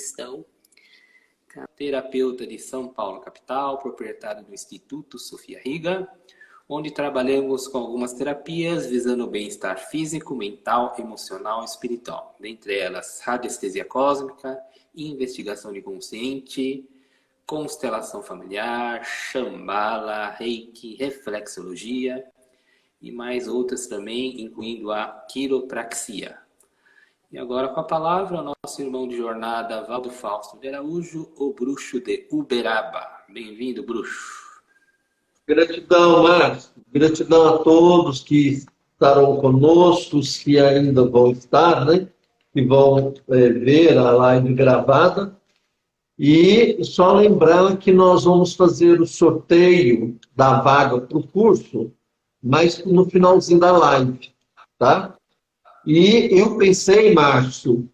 estão? Terapeuta de São Paulo, capital, proprietário do Instituto Sofia Riga, onde trabalhamos com algumas terapias visando o bem-estar físico, mental, emocional e espiritual. Dentre elas, radiestesia cósmica, investigação de consciente, constelação familiar, Shambhala, Reiki, reflexologia e mais outras também, incluindo a quiropraxia. E agora com a palavra, o nosso irmão de jornada, Valdo Fausto de Araújo, o bruxo de Uberaba. Bem-vindo, bruxo. Gratidão, Márcio. Gratidão a todos que estarão conosco, os que ainda vão estar, né? Que vão ver a live gravada. E só lembrar que nós vamos fazer o sorteio da vaga para o curso, mas no finalzinho da live, tá? E eu pensei, Márcio,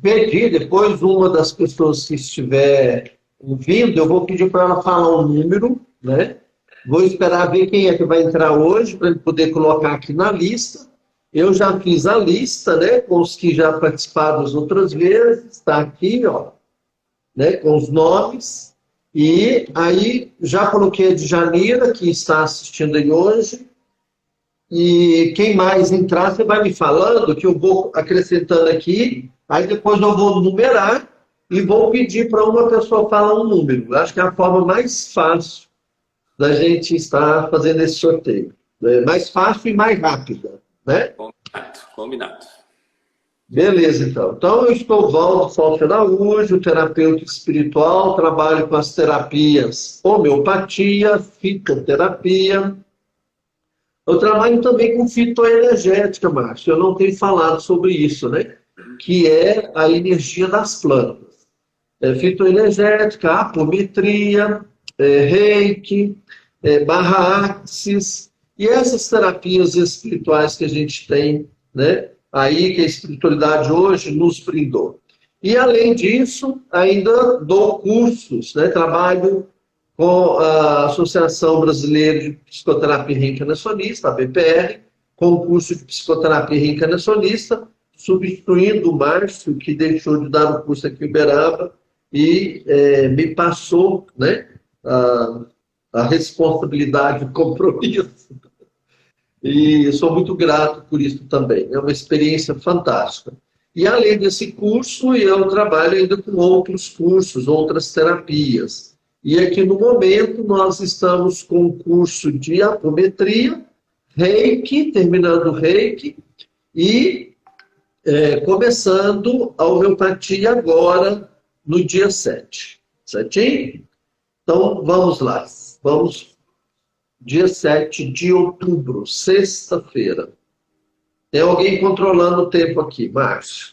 pedir depois uma das pessoas que estiver ouvindo, eu vou pedir para ela falar um número, né? Vou esperar ver quem é que vai entrar hoje, para ele poder colocar aqui na lista. Eu já fiz a lista, né? Com os que já participaram as outras vezes, está aqui, ó, né? Com os nomes. E aí já coloquei a Djanira, que está assistindo aí hoje. E quem mais entrar, você vai me falando, que eu vou acrescentando aqui, aí depois eu vou numerar e vou pedir para uma pessoa falar um número. Acho que é a forma mais fácil da gente estar fazendo esse sorteio. Mais fácil e mais rápida, né? Combinado. Beleza, então. Então, eu estou Valdo Fausto Araújo, terapeuta espiritual, trabalho com as terapias homeopatia, fitoterapia. Eu trabalho também com fitoenergética, Márcio. Eu não tenho falado sobre isso, né? Que é a energia das plantas. Fitoenergética, apometria, reiki, barra-axis, e essas terapias espirituais que a gente tem, né? Aí que a espiritualidade hoje nos brindou. E, além disso, ainda dou cursos, né? Trabalho com a Associação Brasileira de Psicoterapia Reencarnacionista, a BPR, com o curso de Psicoterapia Reencarnacionista, substituindo o Márcio, que deixou de dar o curso aqui em Uberaba, e me passou, né, a responsabilidade, o compromisso. E sou muito grato por isso também. É uma experiência fantástica. E, além desse curso, eu trabalho ainda com outros cursos, outras terapias. E aqui no momento nós estamos com o curso de apometria, reiki, terminando o reiki, e começando a homeopatia agora no dia 7. Certinho? Então vamos lá. Vamos, dia 7 de outubro, sexta-feira. Tem alguém controlando o tempo aqui, Márcio.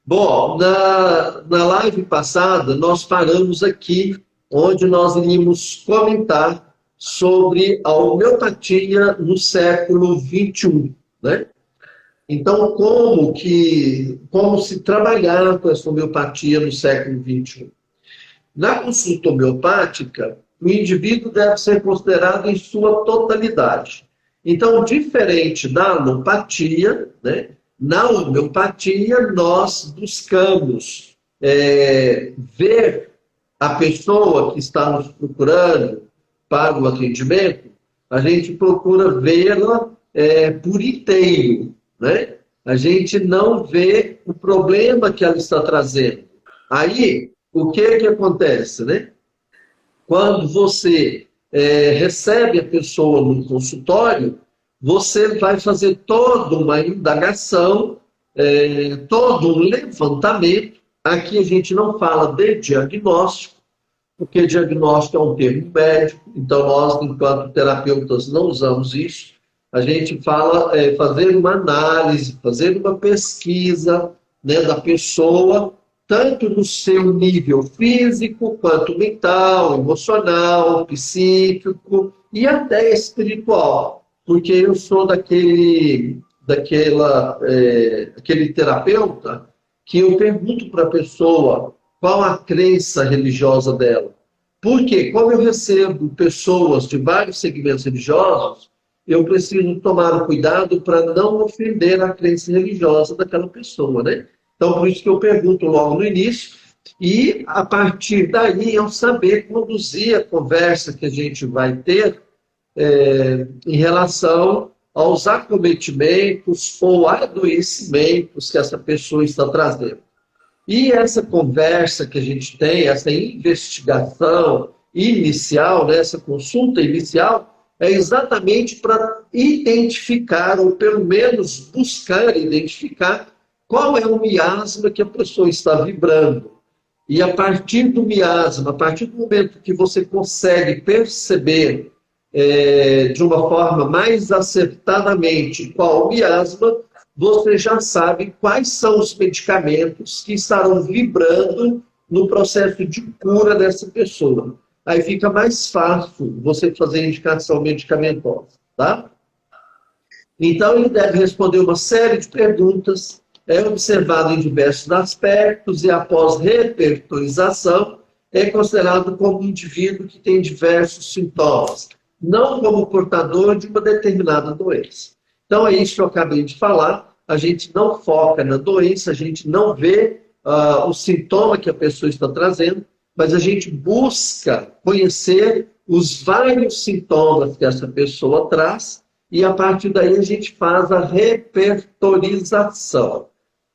Bom, na live passada, nós paramos aqui, onde nós iríamos comentar sobre a homeopatia no século XXI, né? Então, como se trabalhar com essa homeopatia no século XXI? Na consulta homeopática, o indivíduo deve ser considerado em sua totalidade. Então, diferente da alopatia, né? Na homeopatia, nós buscamos ver a pessoa que está nos procurando para o atendimento, a gente procura vê-la por inteiro, né? A gente não vê o problema que ela está trazendo. Aí, o que acontece, né? Quando você recebe a pessoa no consultório, você vai fazer toda uma indagação, todo um levantamento. Aqui a gente não fala de diagnóstico, porque diagnóstico é um termo médico, então nós, enquanto terapeutas, não usamos isso. A gente fala fazer uma análise, fazer uma pesquisa, né, da pessoa, tanto no seu nível físico, quanto mental, emocional, psíquico e até espiritual. Porque eu sou aquele terapeuta que eu pergunto para a pessoa qual a crença religiosa dela. Porque, como eu recebo pessoas de vários segmentos religiosos, eu preciso tomar o cuidado para não ofender a crença religiosa daquela pessoa, né? Então, por isso que eu pergunto logo no início, e a partir daí eu saber conduzir a conversa que a gente vai ter em relação aos acometimentos ou adoecimentos que essa pessoa está trazendo. E essa conversa que a gente tem, essa investigação inicial, né, essa consulta inicial, é exatamente para identificar, ou pelo menos buscar identificar, qual é o miasma que a pessoa está vibrando. E a partir do miasma, a partir do momento que você consegue perceber de uma forma mais acertadamente qual o miasma, você já sabe quais são os medicamentos que estarão vibrando no processo de cura dessa pessoa. Aí fica mais fácil você fazer indicação medicamentosa, tá? Então, ele deve responder uma série de perguntas, é observado em diversos aspectos e, após repertorização, é considerado como um indivíduo que tem diversos sintomas, não como portador de uma determinada doença. Então, é isso que eu acabei de falar. A gente não foca na doença, a gente não vê o sintoma que a pessoa está trazendo, mas a gente busca conhecer os vários sintomas que essa pessoa traz e, a partir daí, a gente faz a repertorização.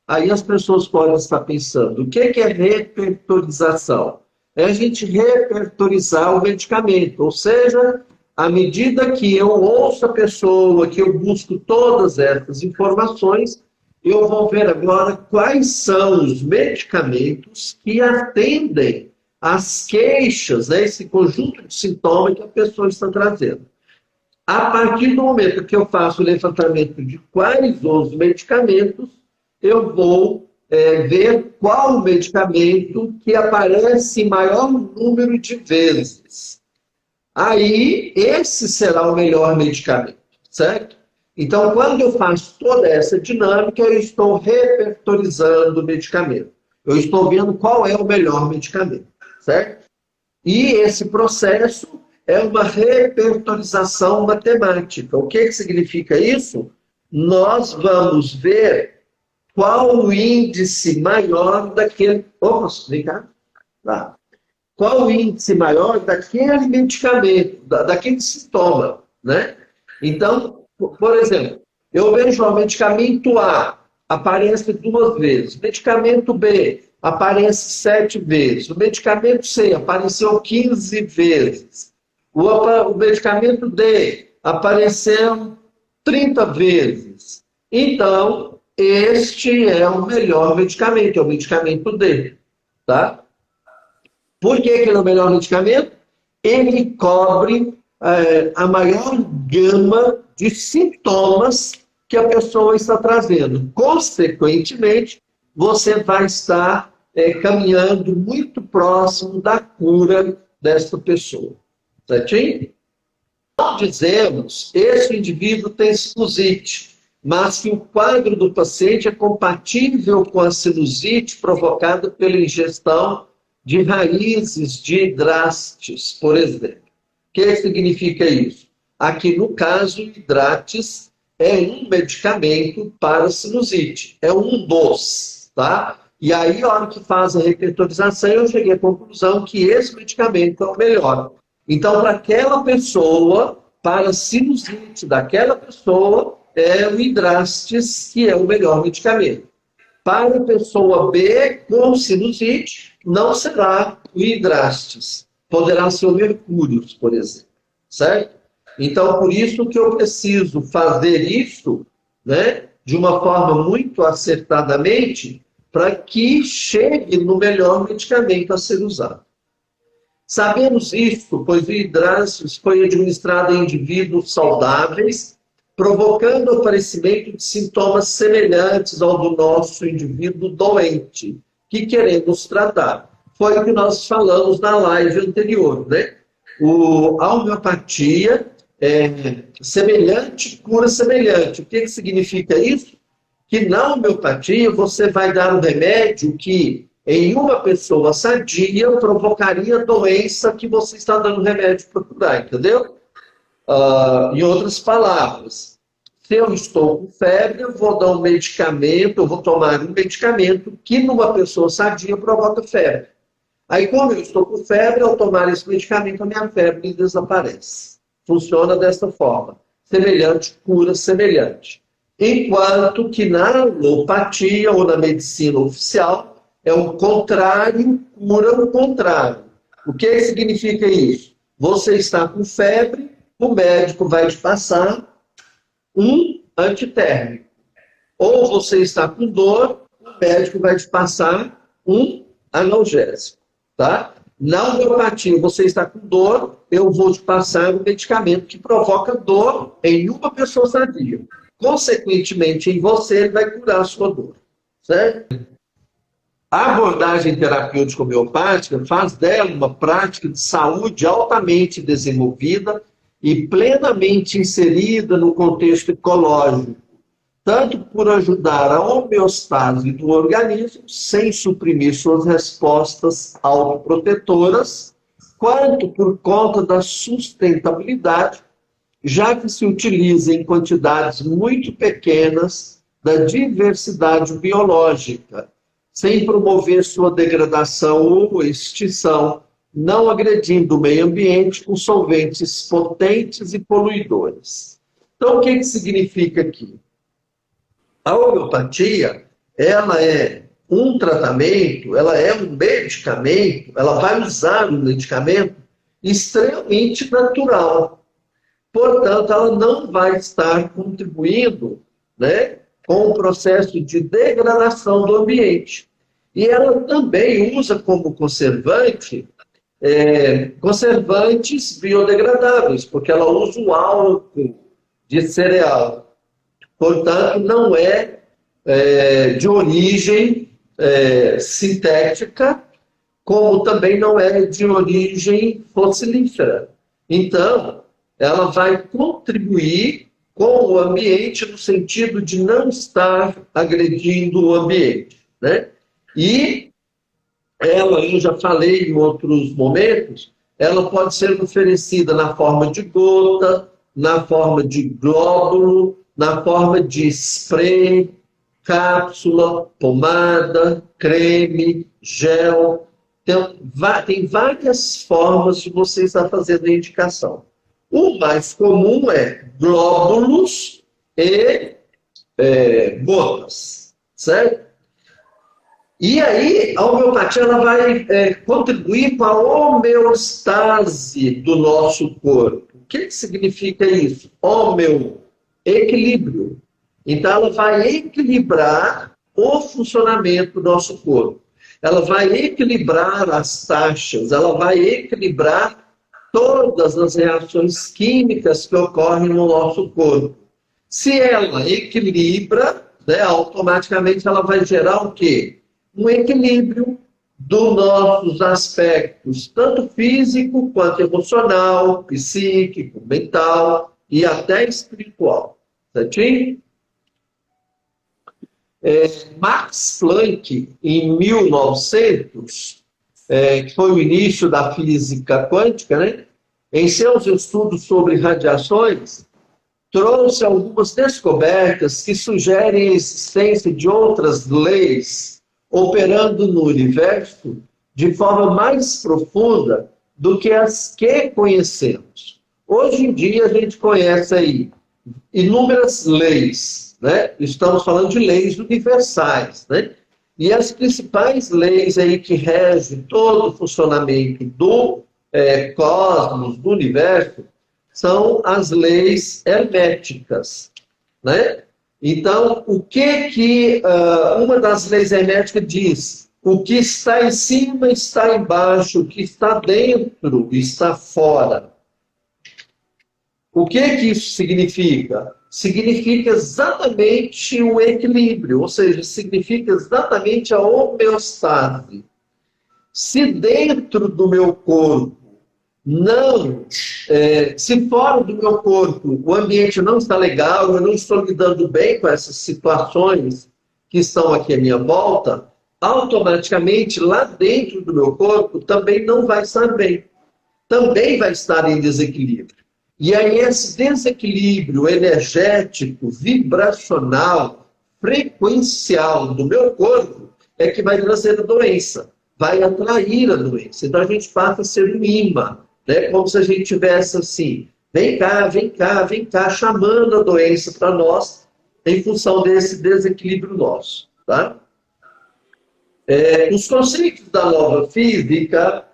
Aí as pessoas podem estar pensando, o que é repertorização? É a gente repertorizar o medicamento, ou seja, à medida que eu ouço a pessoa, que eu busco todas essas informações, eu vou ver agora quais são os medicamentos que atendem às queixas, né, esse conjunto de sintomas que a pessoa está trazendo. A partir do momento que eu faço o levantamento de quais os medicamentos, eu vou ver qual medicamento que aparece em maior número de vezes. Aí, esse será o melhor medicamento, certo? Então, quando eu faço toda essa dinâmica, eu estou repertorizando o medicamento. Eu estou vendo qual é o melhor medicamento, certo? E esse processo é uma repertorização matemática. O que significa isso? Nós vamos ver qual o índice maior daquele... Opa, vem cá. Tá. Qual o índice maior daquele medicamento, daquele sintoma, né? Então, por exemplo, eu vejo o medicamento A, aparece 2 vezes. O medicamento B, aparece 7 vezes. O medicamento C, apareceu 15 vezes. O medicamento D, apareceu 30 vezes. Então, este é o melhor medicamento, é o medicamento D, tá? Por que ele é o melhor medicamento? Ele cobre a maior gama de sintomas que a pessoa está trazendo. Consequentemente, você vai estar caminhando muito próximo da cura dessa pessoa. Certinho? Não dizemos, esse indivíduo tem sinusite, mas que o quadro do paciente é compatível com a sinusite provocada pela ingestão de raízes de hidrastes, por exemplo. O que significa isso? Aqui, no caso, hidrastes é um medicamento para sinusite. É um dos, tá? E aí, a hora que faz a repertorização, eu cheguei à conclusão que esse medicamento é o melhor. Então, para aquela pessoa, para a sinusite daquela pessoa, é o hidrastes que é o melhor medicamento. Para a pessoa B com sinusite, não será o hidrastes. Poderá ser o mercúrio, por exemplo. Certo? Então, por isso que eu preciso fazer isso, né, de uma forma muito acertadamente, para que chegue no melhor medicamento a ser usado. Sabemos isso, pois o hidrastes foi administrado em indivíduos saudáveis, provocando o aparecimento de sintomas semelhantes ao do nosso indivíduo doente, que queremos tratar. Foi o que nós falamos na live anterior, né? A homeopatia é semelhante, cura semelhante. O que significa isso? Que na homeopatia você vai dar um remédio que em uma pessoa sadia provocaria a doença que você está dando remédio para curar, entendeu? Em outras palavras, se eu estou com febre, eu vou dar um medicamento, eu vou tomar um medicamento que numa pessoa sadia provoca febre. Aí, como eu estou com febre, ao tomar esse medicamento, a minha febre desaparece. Funciona dessa forma. Semelhante, cura semelhante. Enquanto que na alopatia ou na medicina oficial, é o contrário, cura o contrário. O que significa isso? Você está com febre, o médico vai te passar um antitérmico. Ou você está com dor, o médico vai te passar um analgésico. Tá? Na homeopatia, você está com dor, eu vou te passar um medicamento que provoca dor em uma pessoa sadia. Consequentemente, em você, ele vai curar a sua dor. Certo? A abordagem terapêutica homeopática faz dela uma prática de saúde altamente desenvolvida e plenamente inserida no contexto ecológico, tanto por ajudar a homeostase do organismo, sem suprimir suas respostas autoprotetoras, quanto por conta da sustentabilidade, já que se utiliza em quantidades muito pequenas da diversidade biológica, sem promover sua degradação ou extinção, não agredindo o meio ambiente com solventes potentes e poluidores. Então, o que significa aqui? A homeopatia, ela é um tratamento, ela é um medicamento, ela vai usar um medicamento extremamente natural. Portanto, ela não vai estar contribuindo, né, com o processo de degradação do ambiente. E ela também usa como conservante conservantes biodegradáveis, porque ela usa o álcool de cereal. Portanto, não é, de origem sintética, como também não é de origem fossilífera. Então, ela vai contribuir com o ambiente no sentido de não estar agredindo o ambiente, né? E ela, eu já falei em outros momentos, ela pode ser oferecida na forma de gota, na forma de glóbulo, na forma de spray, cápsula, pomada, creme, gel. Tem várias formas de você estar fazendo a indicação. O mais comum é glóbulos e gotas, certo? E aí, a homeopatia ela vai contribuir com a homeostase do nosso corpo. O que significa isso? Equilíbrio. Então, ela vai equilibrar o funcionamento do nosso corpo. Ela vai equilibrar as taxas, ela vai equilibrar todas as reações químicas que ocorrem no nosso corpo. Se ela equilibra, né, automaticamente ela vai gerar o quê? Um equilíbrio dos nossos aspectos, tanto físico quanto emocional, psíquico, mental e até espiritual. Certinho? Max Planck, em 1900, que foi o início da física quântica, né? Em seus estudos sobre radiações, trouxe algumas descobertas que sugerem a existência de outras leis operando no universo de forma mais profunda do que as que conhecemos. Hoje em dia a gente conhece aí inúmeras leis, né? Estamos falando de leis universais, né? E as principais leis aí que regem todo o funcionamento do cosmos, do universo, são as leis herméticas, né? Então, o que uma das leis herméticas diz? O que está em cima está embaixo, o que está dentro está fora. O que isso significa? Significa exatamente o equilíbrio, ou seja, significa exatamente a homeostase. Se dentro do meu corpo se fora do meu corpo o ambiente não está legal, eu não estou lidando bem com essas situações que estão aqui à minha volta, automaticamente lá dentro do meu corpo também não vai estar bem. Também vai estar em desequilíbrio. E aí esse desequilíbrio energético, vibracional, frequencial do meu corpo é que vai trazer a doença, vai atrair a doença. Então a gente passa a ser um imã, né? Como se a gente tivesse assim, vem cá, vem cá, vem cá, chamando a doença para nós em função desse desequilíbrio nosso. Tá? Os conceitos da nova física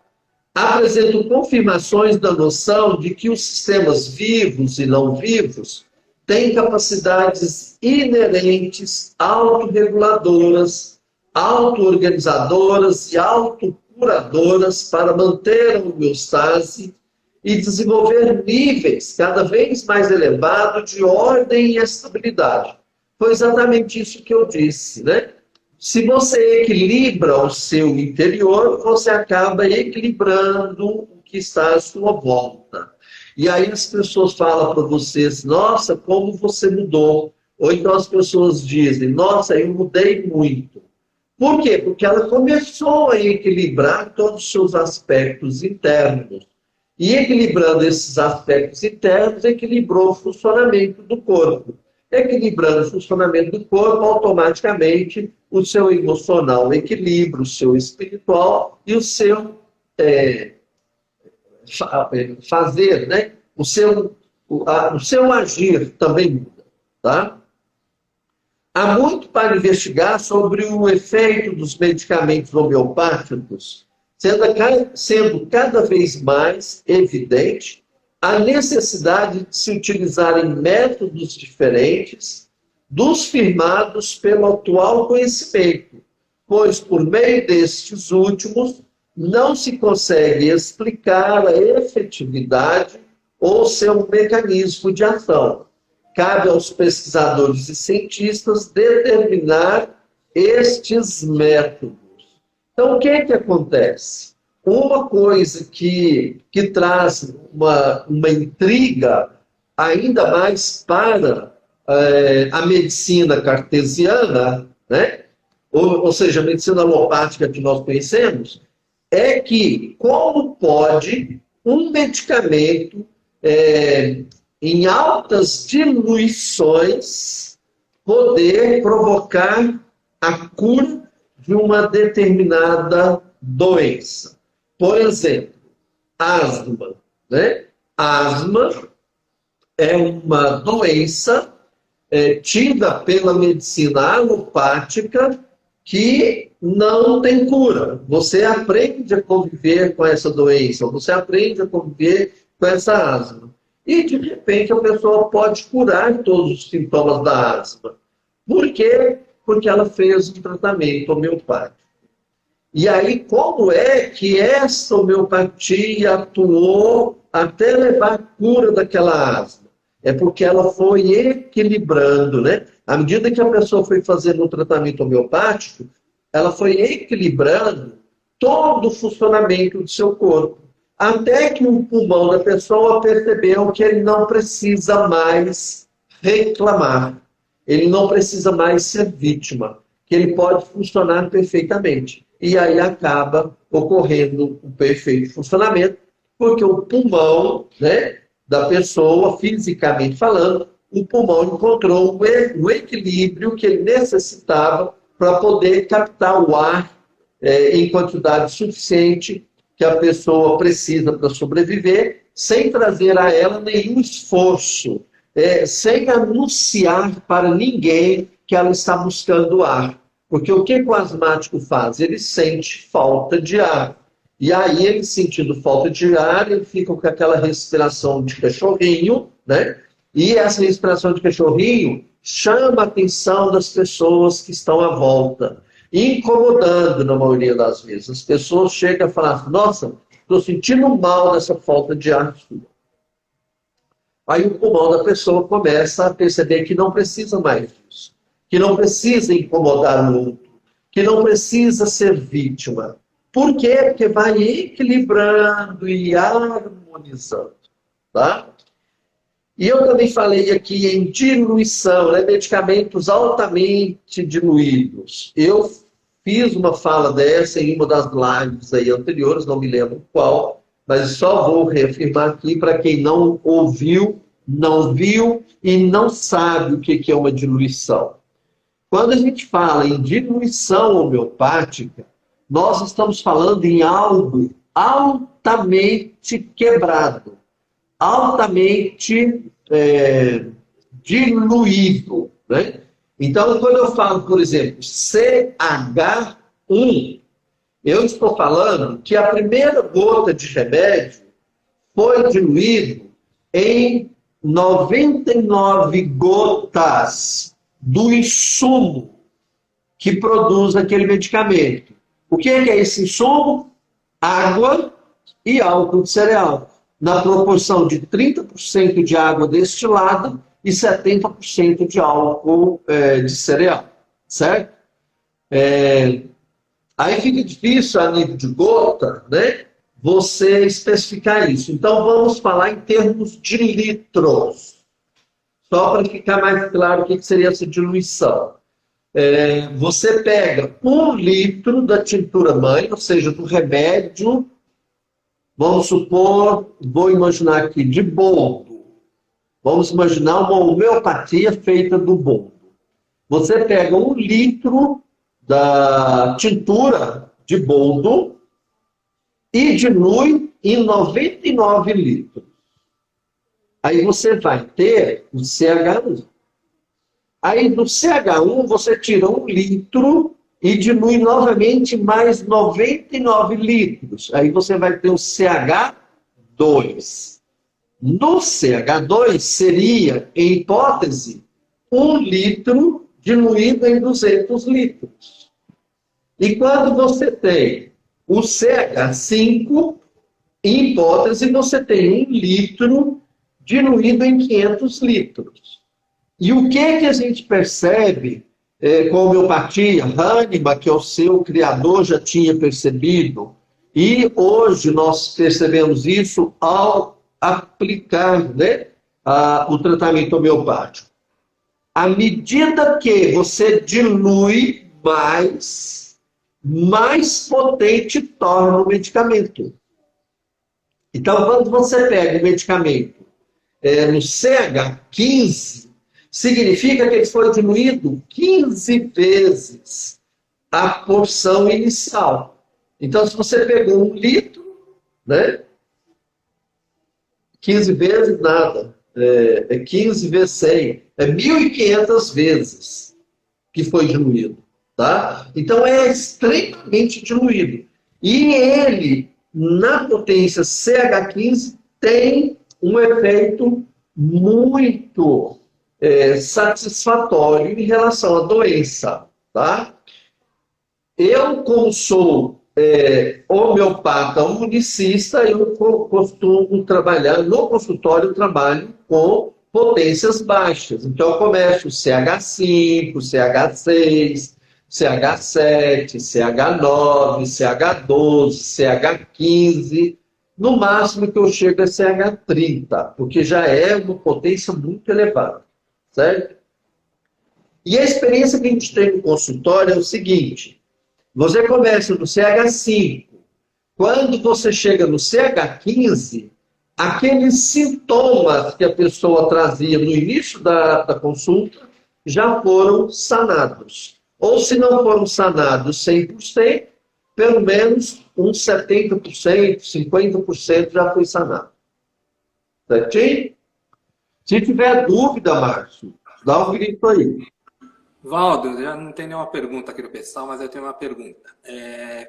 apresentam confirmações da noção de que os sistemas vivos e não vivos têm capacidades inerentes, autorreguladoras, auto-organizadoras e autocuradoras para manter a homeostase e desenvolver níveis cada vez mais elevados de ordem e estabilidade. Foi exatamente isso que eu disse, né? Se você equilibra o seu interior, você acaba equilibrando o que está à sua volta. E aí as pessoas falam para vocês, nossa, como você mudou. Ou então as pessoas dizem, nossa, eu mudei muito. Por quê? Porque ela começou a equilibrar todos os seus aspectos internos. E equilibrando esses aspectos internos, equilibrou o funcionamento do corpo. Equilibrando o funcionamento do corpo, automaticamente o seu emocional equilibra, o seu espiritual e o seu fazer, né? O seu agir também muda. Tá? Há muito para investigar sobre o efeito dos medicamentos homeopáticos, sendo cada vez mais evidente a necessidade de se utilizarem métodos diferentes dos firmados pelo atual conhecimento, pois por meio destes últimos não se consegue explicar a efetividade ou seu mecanismo de ação. Cabe aos pesquisadores e cientistas determinar estes métodos. Então, o que acontece? Uma coisa que traz uma intriga ainda mais para a medicina cartesiana, né? Ou seja, a medicina alopática que nós conhecemos, é que como pode um medicamento em altas diluições poder provocar a cura de uma determinada doença. Por exemplo, asma. Né? Asma é uma doença tida pela medicina alopática que não tem cura. Você aprende a conviver com essa doença, você aprende a conviver com essa asma. E, de repente, a pessoa pode curar todos os sintomas da asma. Por quê? Porque ela fez um tratamento homeopático. E aí, como é que essa homeopatia atuou até levar a cura daquela asma? É porque ela foi equilibrando, né? À medida que a pessoa foi fazendo o tratamento homeopático, ela foi equilibrando todo o funcionamento do seu corpo. Até que o pulmão da pessoa percebeu que ele não precisa mais reclamar. Ele não precisa mais ser vítima. Que ele pode funcionar perfeitamente. E aí acaba ocorrendo o perfeito funcionamento, porque o pulmão, né, da pessoa, fisicamente falando, o pulmão encontrou o equilíbrio que ele necessitava para poder captar o ar em quantidade suficiente que a pessoa precisa para sobreviver, sem trazer a ela nenhum esforço, sem anunciar para ninguém que ela está buscando ar. Porque o que o asmático faz? Ele sente falta de ar. E aí, ele sentindo falta de ar, ele fica com aquela respiração de cachorrinho, né? E essa respiração de cachorrinho chama a atenção das pessoas que estão à volta, incomodando na maioria das vezes. As pessoas chegam a falar, nossa, estou sentindo mal dessa falta de ar sua. Aí o pulmão da pessoa começa a perceber que não precisa mais disso, que não precisa incomodar o outro, que não precisa ser vítima. Por quê? Porque vai equilibrando e harmonizando. Tá? E eu também falei aqui em diluição, né? Medicamentos altamente diluídos. Eu fiz uma fala dessa em uma das lives aí anteriores, não me lembro qual, mas só vou reafirmar aqui para quem não ouviu, não viu e não sabe o que é uma diluição. Quando a gente fala em diluição homeopática, nós estamos falando em algo altamente quebrado, altamente diluído, né? Então, quando eu falo, por exemplo, CH1, eu estou falando que a primeira gota de remédio foi diluído em 99 gotas do insumo que produz aquele medicamento. O que é esse insumo? Água e álcool de cereal, na proporção de 30% de água destilada e 70% de álcool de cereal, certo? Aí fica difícil, a nível de gota, né, você especificar isso. Então, vamos falar em termos de litros, só para ficar mais claro o que seria essa diluição. Você pega 1 litro da tintura-mãe, ou seja, do remédio, vamos supor, vou imaginar aqui, de boldo. Vamos imaginar uma homeopatia feita do boldo. Você pega 1 litro da tintura de boldo e dilui em 99 litros. Aí você vai ter o CH1. Aí do CH1 você tira 1 litro e dilui novamente mais 99 litros. Aí você vai ter o CH2. No CH2 seria, em hipótese, 1 litro diluído em 200 litros. E quando você tem o CH5, em hipótese, você tem 1 litro diluído em 500 litros. E o que a gente percebe com a homeopatia? Hahnemann, que é o seu criador, já tinha percebido. E hoje nós percebemos isso ao aplicar, né, o tratamento homeopático. À medida que você dilui mais potente torna o medicamento. Então, quando você pega o medicamento no CH15, significa que ele foi diluído 15 vezes a porção inicial. Então, se você pegou 1 litro, né, 15 vezes nada, 15 vezes 100, 1.500 vezes que foi diluído. Tá? Então, é extremamente diluído. E ele, na potência CH15, tem um efeito muito satisfatório em relação à doença. Tá? Eu, como sou homeopata unicista, eu costumo trabalhar, no consultório eu trabalho com potências baixas. Então, eu começo CH5, CH6, CH7, CH9, CH12, CH15, no máximo que eu chego é CH30, porque já é uma potência muito elevada, certo? E a experiência que a gente tem no consultório é o seguinte: você começa no CH5, quando você chega no CH15, aqueles sintomas que a pessoa trazia no início da consulta já foram sanados. Ou se não foram sanados 100%, pelo menos uns 70%, 50% já foi sanado. Certinho? Se tiver dúvida, Márcio, dá um grito aí. Valdo, já não tem nenhuma pergunta aqui do pessoal, mas eu tenho uma pergunta.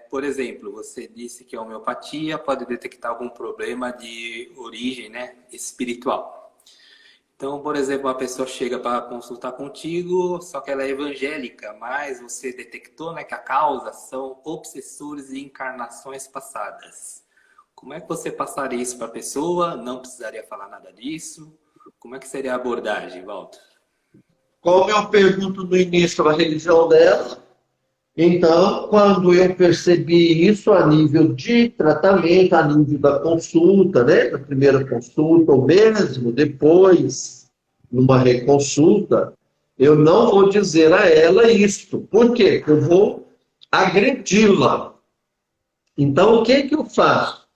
Por exemplo, você disse que a homeopatia pode detectar algum problema de origem, né, espiritual. Então, por exemplo, uma pessoa chega para consultar contigo, só que ela é evangélica, mas você detectou, né, que a causa são obsessores e encarnações passadas. Como é que você passaria isso para a pessoa? Não precisaria falar nada disso? Como é que seria a abordagem, Valdo? Como eu pergunto no início a religião dela, então, quando eu percebi isso a nível de tratamento, a nível da consulta, né, da primeira consulta, ou mesmo depois, numa reconsulta, eu não vou dizer a ela isto. Por quê? Eu vou agredi-la. Então, o que eu faço?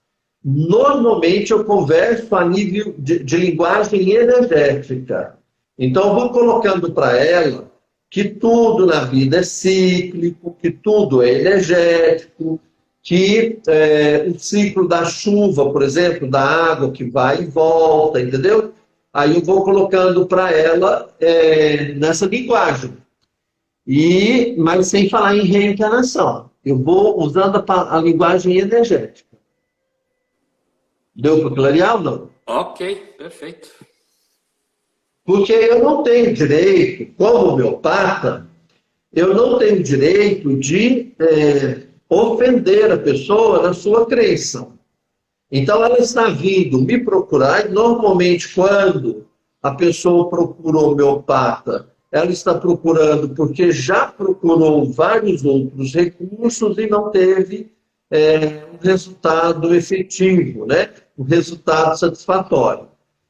normalmente eu converso a nível de linguagem energética. Então, eu vou colocando para ela que tudo na vida é cíclico, que tudo é energético, que o ciclo da chuva, por exemplo, da água que vai e volta, entendeu? Aí eu vou colocando para ela nessa linguagem. Mas sem falar em reencarnação. Eu vou usando a linguagem energética. Deu para clarear ou não? Ok, perfeito. Porque eu não tenho direito, como homeopata, eu não tenho direito de ofender a pessoa na sua crença. Então, ela está vindo me procurar, e normalmente, quando a pessoa procura o homeopata, ela está procurando porque já procurou vários outros recursos e não teve um resultado efetivo, né? Um resultado satisfatório.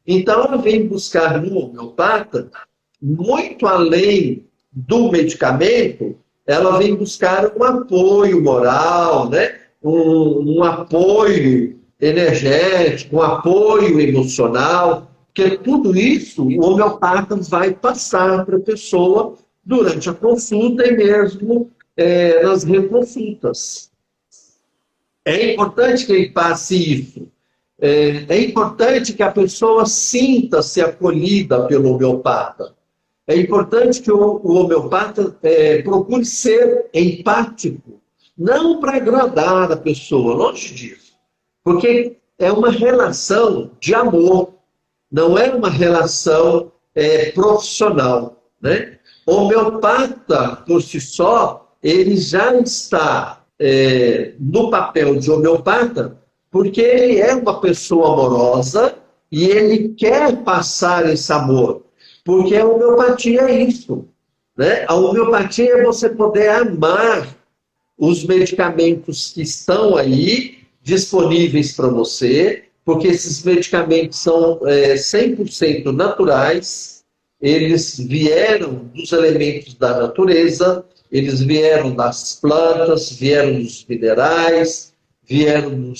Então, ela vem buscar no homeopata, muito além do medicamento, ela vem buscar um apoio moral, né? Um apoio energético, um apoio emocional, porque tudo isso o homeopata vai passar para a pessoa durante a consulta e mesmo nas reconsultas. É importante que ele passe isso. É importante que a pessoa sinta-se acolhida pelo homeopata. É importante que o homeopata procure ser empático, não para agradar a pessoa, longe disso. Porque é uma relação de amor, não é uma relação profissional, né? O homeopata, por si só, ele já está no papel de homeopata, porque ele é uma pessoa amorosa e ele quer passar esse amor. Porque a homeopatia é isso, né? A homeopatia é você poder amar os medicamentos que estão aí disponíveis para você, porque esses medicamentos são 100% naturais, eles vieram dos elementos da natureza, eles vieram das plantas, vieram dos minerais, vieram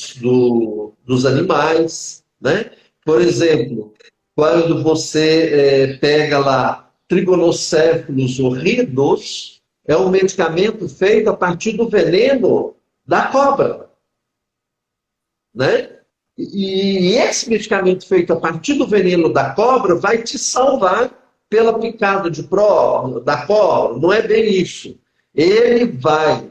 dos animais, né? Por exemplo, quando você pega lá trigonocéfalos horridos, é um medicamento feito a partir do veneno da cobra, né? E esse medicamento feito a partir do veneno da cobra vai te salvar pela picada da cobra. Não é bem isso. Ele vai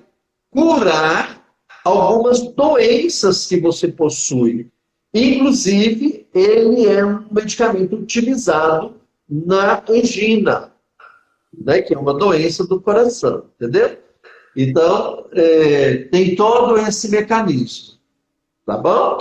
curar algumas doenças que você possui. Inclusive, ele é um medicamento utilizado na angina, né, que é uma doença do coração, entendeu? Então, tem todo esse mecanismo, tá bom?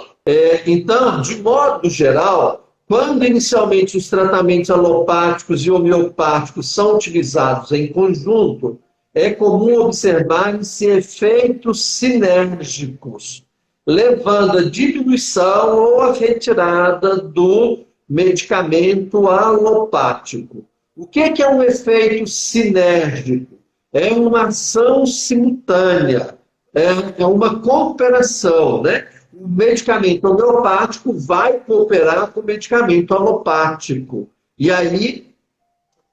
Então, de modo geral, quando inicialmente os tratamentos alopáticos e homeopáticos são utilizados em conjunto, é comum observar-se efeitos sinérgicos, levando à diminuição ou à retirada do medicamento alopático. O que é um efeito sinérgico? É uma ação simultânea, é uma cooperação, né? O medicamento homeopático vai cooperar com o medicamento alopático. E aí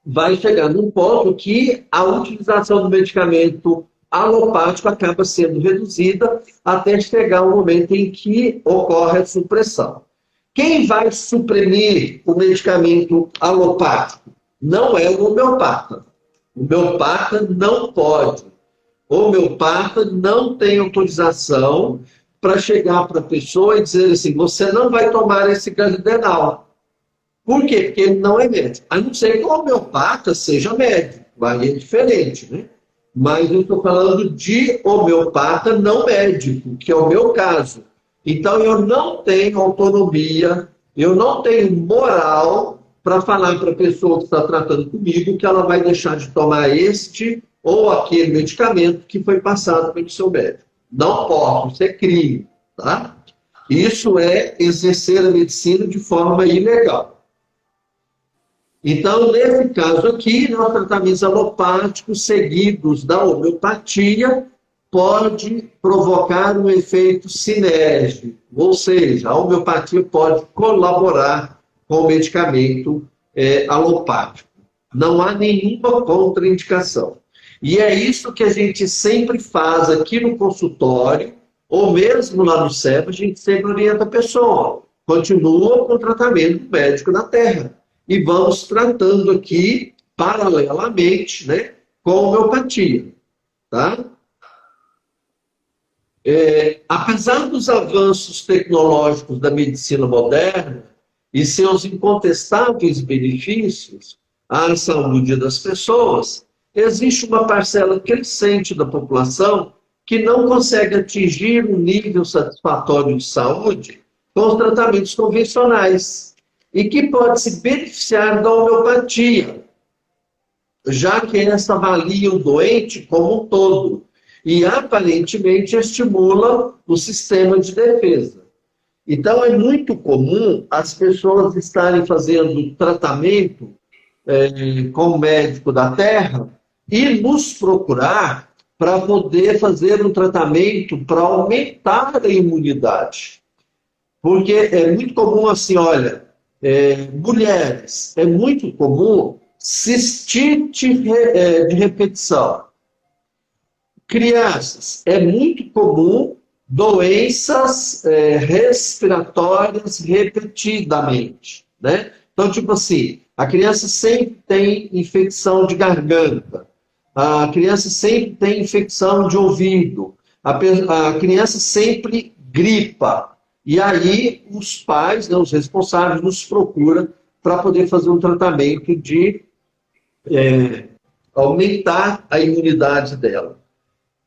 vai chegar num ponto que a utilização do medicamento alopático acaba sendo reduzida até chegar ao momento em que ocorre a supressão. Quem vai suprimir o medicamento alopático? Não é o homeopata. O homeopata não pode. O homeopata não tem autorização para chegar para a pessoa e dizer assim, você não vai tomar esse ganidenal. Por quê? Porque ele não é médico. A não ser que o homeopata seja médico. Aí é diferente, né? Mas eu estou falando de homeopata não médico, que é o meu caso. Então, eu não tenho autonomia, eu não tenho moral para falar para a pessoa que está tratando comigo que ela vai deixar de tomar este ou aquele medicamento que foi passado pelo seu médico. Não posso, isso é crime, tá? Isso é exercer a medicina de forma ilegal. Então, nesse caso aqui, os tratamentos alopáticos seguidos da homeopatia pode provocar um efeito sinérgico, ou seja, a homeopatia pode colaborar com o medicamento alopático. Não há nenhuma contraindicação. E é isso que a gente sempre faz aqui no consultório, ou mesmo lá no SEB, a gente sempre orienta a pessoa. Continua com o tratamento médico da terra. E vamos tratando aqui, paralelamente, né, com a homeopatia. Tá? Apesar dos avanços tecnológicos da medicina moderna e seus incontestáveis benefícios à saúde das pessoas, existe uma parcela crescente da população que não consegue atingir um nível satisfatório de saúde com os tratamentos convencionais e que pode se beneficiar da homeopatia, já que essa avalia o doente como um todo e aparentemente estimula o sistema de defesa. Então é muito comum as pessoas estarem fazendo tratamento com o médico da terra e nos procurar para poder fazer um tratamento para aumentar a imunidade. Porque é muito comum assim, olha, mulheres, é muito comum cistite de repetição. Crianças, é muito comum doenças respiratórias repetidamente, né? Então, tipo assim, a criança sempre tem infecção de garganta, a criança sempre tem infecção de ouvido, a criança sempre gripa. E aí os pais, né, os responsáveis, nos procuram para poder fazer um tratamento de aumentar a imunidade dela.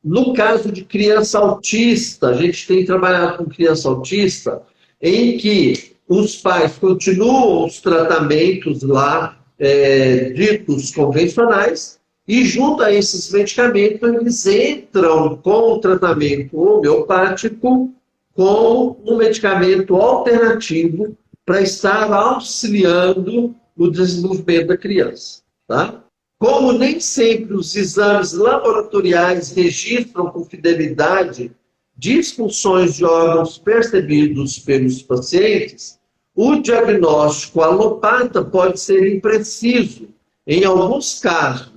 No caso de criança autista, a gente tem trabalhado com criança autista, em que os pais continuam os tratamentos lá, ditos convencionais, e junto a esses medicamentos, eles entram com o tratamento homeopático, com um medicamento alternativo para estar auxiliando o desenvolvimento da criança. Tá? Como nem sempre os exames laboratoriais registram com fidelidade disfunções de órgãos percebidos pelos pacientes, o diagnóstico alopata pode ser impreciso em alguns casos,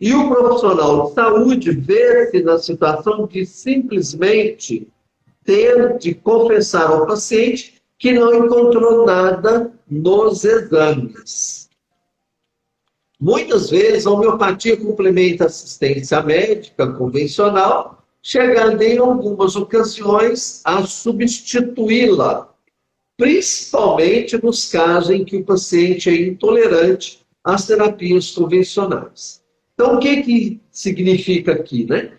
e o profissional de saúde vê-se na situação de simplesmente ter de confessar ao paciente que não encontrou nada nos exames. Muitas vezes a homeopatia complementa a assistência médica convencional, chegando em algumas ocasiões a substituí-la, principalmente nos casos em que o paciente é intolerante às terapias convencionais. Então, o que significa aqui, né?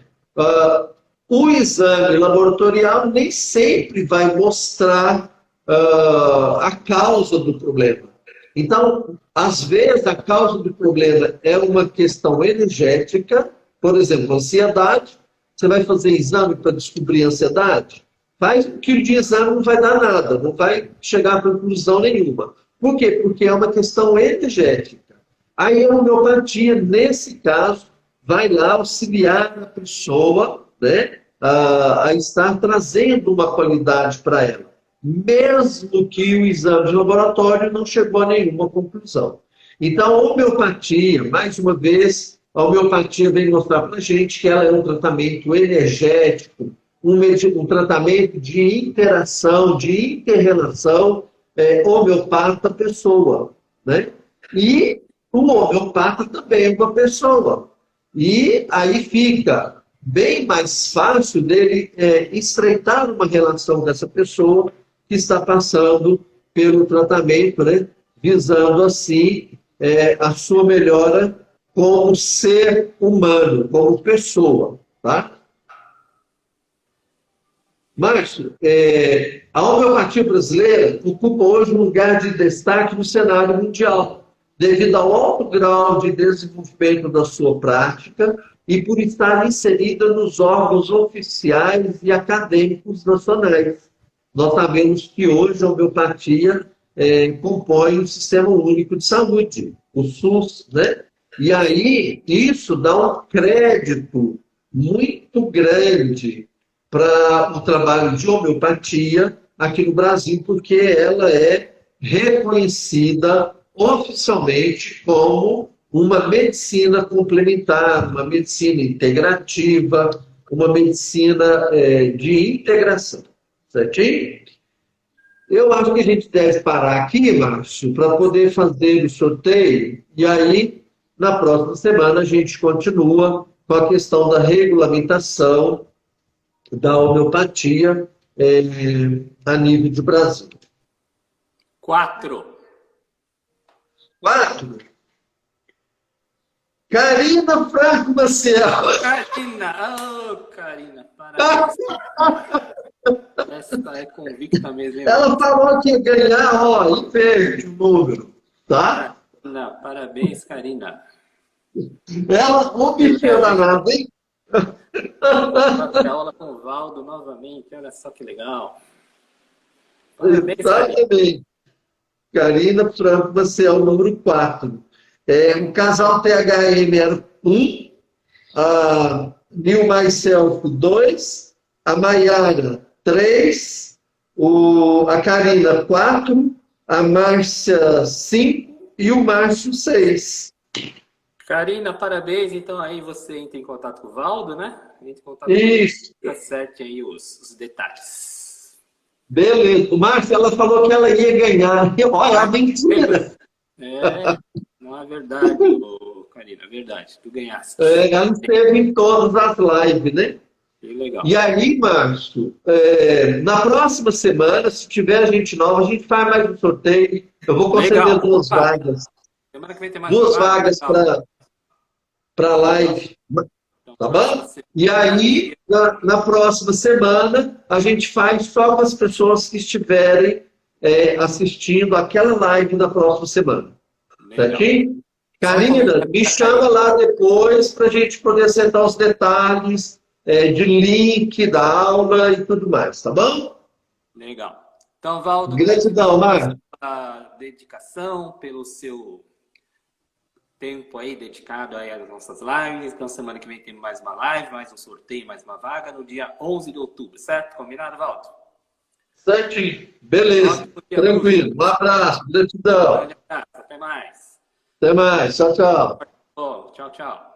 O exame laboratorial nem sempre vai mostrar a causa do problema. Então, às vezes, a causa do problema é uma questão energética, por exemplo, ansiedade. Você vai fazer exame para descobrir a ansiedade? Faz um quilo de exame, não vai dar nada, não vai chegar a conclusão nenhuma. Por quê? Porque é uma questão energética. Aí a homeopatia, nesse caso, vai lá auxiliar a pessoa, né, a estar trazendo uma qualidade para ela, mesmo que o exame de laboratório não chegou a nenhuma conclusão. Então, a homeopatia, mais uma vez, a homeopatia vem mostrar para a gente que ela é um tratamento energético, um tratamento de interação, de inter-relação homeopata-pessoa, né? E o homeopata também é uma pessoa. E aí fica bem mais fácil dele estreitar uma relação dessa pessoa que está passando pelo tratamento, né? Visando assim a sua melhora como ser humano, como pessoa. Tá? Márcio, a homeopatia brasileira ocupa hoje um lugar de destaque no cenário mundial, devido ao alto grau de desenvolvimento da sua prática e por estar inserida nos órgãos oficiais e acadêmicos nacionais. Nós sabemos que hoje a homeopatia compõe o Sistema Único de Saúde, o SUS, né? E aí isso dá um crédito muito grande para o trabalho de homeopatia aqui no Brasil, porque ela é reconhecida oficialmente como uma medicina complementar, uma medicina integrativa, uma medicina de integração. Certinho? Eu acho que a gente deve parar aqui, Márcio, para poder fazer o sorteio, e aí, na próxima semana, a gente continua com a questão da regulamentação da homeopatia a nível de Brasil. 4. 4. Karina Franco Maciel. Karina, Karina, parabéns. Essa é convicta mesmo. Ela falou que ia ganhar, ó, em verde o número, tá? Não, parabéns, Karina. Ela, o bichinho danado, hein? Aula com o Valdo novamente, olha só que legal. Parabéns, Exatamente. Karina Franco Maciel, número 4. O casal THM era 1, a Nil Myself 2, a Maiara 3, a Karina 4, a Márcia 5 e o Márcio 6. Karina, parabéns. Então aí você entra em contato com o Valdo, né? Entra em contato Isso. com ele, acerte aí os detalhes. Beleza. O Márcio, ela falou que ela ia ganhar. Olha, a mentira. Não é verdade, Karina, é verdade. Tu ganhaste. Ela esteve em todas as lives, né? Que legal. E aí, Márcio, na próxima semana, se tiver gente nova, a gente faz mais um sorteio. Eu vou conceder 2 vagas. Semana que vem tem mais 2 vagas para a live. Tá bom? E aí, na próxima semana, a gente faz só com as pessoas que estiverem assistindo aquela live da próxima semana. Certinho? Karina, me chama lá depois para a gente poder acertar os detalhes de link da aula e tudo mais, tá bom? Legal. Então, Valdo, gratidão, Márcio. Pela dedicação, pelo seu tempo aí dedicado aí às nossas lives. Então, semana que vem tem mais uma live, mais um sorteio, mais uma vaga no dia 11 de outubro, certo? Combinado, Valdo? Certinho. Beleza. Tranquilo. Um abraço. Gratidão. Até mais. Até mais. Tchau, tchau. Tchau, tchau.